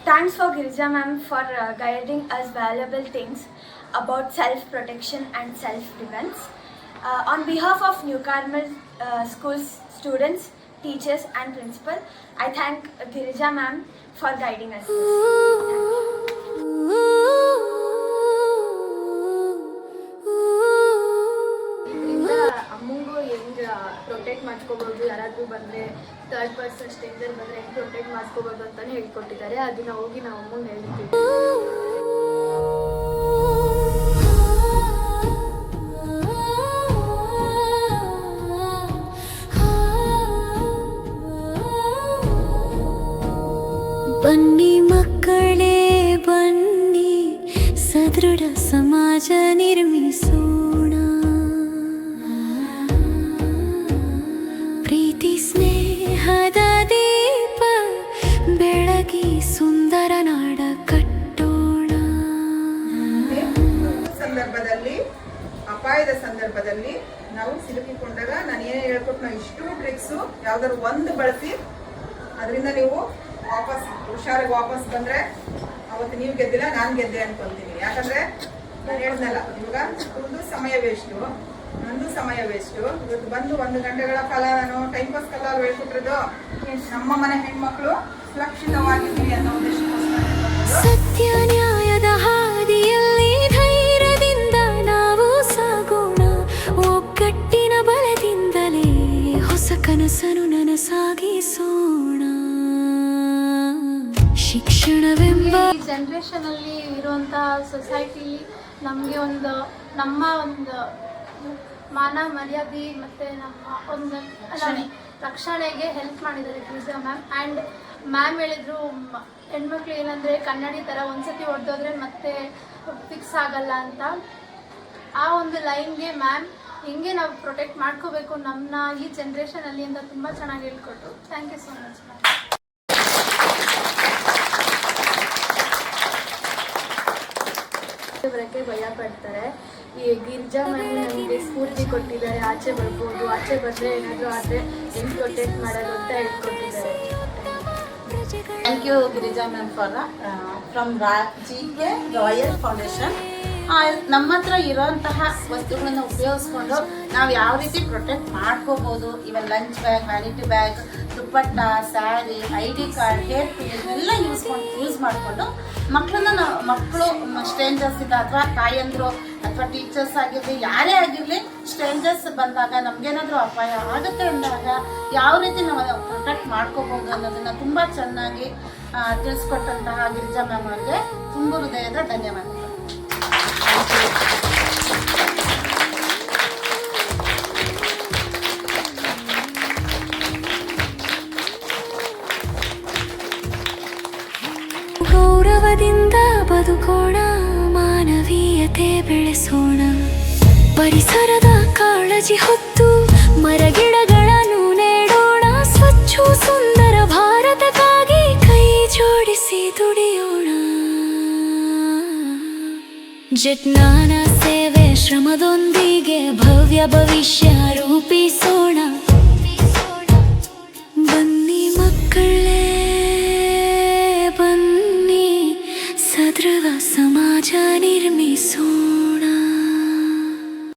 Thanks for Girija ma'am for guiding us valuable things about self-protection and self-defense. On behalf of New Carmel School's students, teachers and principal, I thank Girija ma'am for guiding us. ಅಮ್ಮಂಗೂ ಹೆಂಗೆ protect ಮಾಡ್ಕೋಬೋದು, ಯಾರಾದರೂ ಬಂದರೆ third person stranger ಬಂದರೆ ಹೆಂಗೆ protect ಮಾಡ್ಕೋಬೋದು ಅಂತಲೇ ಹೇಳ್ಕೊಟ್ಟಿದ್ದಾರೆ. ಅದನ್ನ ಹೋಗಿ ನಾವು ಅಮ್ಮಂಗೆ ಹೇಳ್ತೀವಿ. ಬನ್ನಿ ಮಕ್ಕಳೇ ಬನ್ನಿ, ಸದೃಢ ಸಮಾಜ ನಿರ್ಮಿಸೋಣ. ಪ್ರೀತಿ ಸ್ನೇಹದ ದೀಪ ಬೆಳಗಿ ಸುಂದರ ನಾಡ ಕಟ್ಟೋಣ. ಸಂದರ್ಭದಲ್ಲಿ, ಅಪಾಯದ ಸಂದರ್ಭದಲ್ಲಿ ನಾವು ಸಿಲುಕಿಕೊಂಡಾಗ ನಾನು ಏನೇ ಹೇಳ್ಕೊಟ್ಟು ಇಷ್ಟು ಟ್ರಿಕ್ಸು ಯಾವ್ದಾದ್ರು ಒಂದು ಬಳಸಿ ಅದರಿಂದ ನೀವು ವಾಪಸ್ ಹುಷಾರಾಗಿ ವಾಪಸ್ ಬಂದರೆ ಅವತ್ತು ನೀವು ಗೆದ್ದಿಲ್ಲ, ನಾನು ಗೆದ್ದೆ ಅನ್ಕೊಂತೀನಿ. ಯಾಕಂದರೆ ನಾನು ಹೇಳ್ದಲ್ಲ, ಇವಾಗ ಒಂದು ಸಮಯ ವೇಸ್ಟು, ನಂದು ಸಮಯ ವೇಸ್ಟು. ಇವತ್ತು ಬಂದು 1 ಗಂಟೆಗಳ ಕಾಲ ನಾನು ಟೈಮ್ ಪಾಸ್ ಕಾಲ ಹೇಳ್ಕೊಟ್ಟಿರೋದು ನಮ್ಮ ಮನೆ ಹೆಣ್ಮಕ್ಳು ಸುರಕ್ಷಿತವಾಗಿದ್ದೀವಿ ಅನ್ನೋ ಉದ್ದೇಶಕ್ಕೋಸ್ಕರ. ಸತ್ಯ ನ್ಯಾಯದ ಹಾದಿಯಲ್ಲಿ ಧೈರ್ಯದಿಂದ ನಾವು ಸಾಗೋಣ. ಒಗ್ಗಟ್ಟಿನ ಬಲದಿಂದಲೇ ಹೊಸ ಕನಸನ್ನು ನನಸಾಗಿಸೋಣ. ಶಿಕ್ಷಣವೆಂಬ ಈ ಜನ್ರೇಷನಲ್ಲಿ ಇರುವಂಥ ಸೊಸೈಟಿಲಿ ನಮಗೆ ನಮ್ಮ ಒಂದು ಮಾನ ಮರ್ಯಾದೆ ಮತ್ತು ನಮ್ಮ ಒಂದು ರಕ್ಷಣೆಗೆ ಹೆಲ್ಪ್ ಮಾಡಿದ್ದಾರೆ ಗಿರಿಜಾ ಮ್ಯಾಮ್. ಆ್ಯಂಡ್ ಮ್ಯಾಮ್ ಹೇಳಿದ್ರು, ಹೆಣ್ಮಕ್ಳು ಏನಂದರೆ ಕನ್ನಡಿ ಥರ ಒಂದ್ಸತಿ ಹೊಡೆದೋದ್ರೆ ಮತ್ತೆ ಫಿಕ್ಸ್ ಆಗಲ್ಲ ಅಂತ. ಆ ಒಂದು ಲೈನ್ಗೆ ಮ್ಯಾಮ್ ಹೆಂಗೆ ನಾವು ಪ್ರೊಟೆಕ್ಟ್ ಮಾಡ್ಕೋಬೇಕು ನಮ್ಮನ್ನ ಈ ಜನ್ರೇಷನಲ್ಲಿ ಅಂತ ತುಂಬ ಚೆನ್ನಾಗಿ ಹೇಳ್ಕೊಟ್ರು. Thank you so much ma'am. ಬರೋಕ್ಕೆ ಭಯ ಪಡ್ತಾರೆ. ಈ ಗಿರಿಜಾ ಮ್ಯಾಮ್ ನಮಗೆ ಸ್ಫೂರ್ತಿ ಕೊಟ್ಟಿದ್ದಾರೆ. ಆಚೆ ಬರ್ಬೋದು, ಆಚೆ ಬಂದರೆ ಏನಾದರೂ ಆದರೆ ಹೆಂಗೆ ಪ್ರೊಟೆಕ್ಟ್ ಮಾಡೋದು ಅಂತ ಹೇಳ್ಕೊಟ್ಟಿದ್ದಾರೆ. Thank you Girija ma'am for from GK royal foundation. ನಮ್ಮ ಹತ್ರ ಇರೋಂತಹ ವಸ್ತುಗಳನ್ನು ಉಪಯೋಗಿಸ್ಕೊಂಡು ನಾವು ಯಾವ ರೀತಿ ಪ್ರೊಟೆಕ್ಟ್ ಮಾಡ್ಕೋಬೋದು. Even lunch bag, vanity bag, dupatta, sari, ID card, hair pin ಇವೆಲ್ಲ ಯೂಸ್ ಮಾಡಿಕೊಂಡು ಮಕ್ಕಳು ಸ್ಟ್ರೇಂಜರ್ಸಿಂದ ಅಥವಾ ತಾಯಂದರು ಅಥವಾ ಟೀಚರ್ಸ್ ಆಗಿರಲಿ, ಯಾರೇ ಆಗಿರಲಿ, ಸ್ಟ್ರೇಂಜರ್ಸ್ ಬಂದಾಗ ನಮಗೇನಾದರೂ ಅಪಾಯ ಆಗುತ್ತೆ ಅಂದಾಗ ಯಾವ ರೀತಿ ನಾವು ಪ್ರೊಟೆಕ್ಟ್ ಮಾಡ್ಕೋಬೋದು ಅನ್ನೋದನ್ನು ತುಂಬ ಚೆನ್ನಾಗಿ ತಿಳಿಸ್ಕೊಟ್ಟಂತಹ ಗಿರಿಜಾ ಮ್ಯಾಮ್ ಅವರಿಗೆ ತುಂಬ ಹೃದಯದ ಧನ್ಯವಾದಗಳು. ಗೌರವದಿಂದ ಬದುಕೋಣ, ಮಾನವೀಯತೆ ಬೆಳೆಸೋಣ. ಪರಿಸರದ ಕಾಳಜಿ ಹೊತ್ತು ಮರಗಿಡಗಳನ್ನು ನೆಡೋಣ. ಸ್ವಚ್ಛ ಸುಂದರ ಭಾರತಕ್ಕಾಗಿ ಕೈ ಜೋಡಿಸಿ ದುಡಿಯೋಣ. ಜ್ಞಾನ ಸೇವೆ ಶ್ರಮದೊಂದಿಗೆ ಭವ್ಯ ಭವಿಷ್ಯ ರೂಪಿಸೋಣ.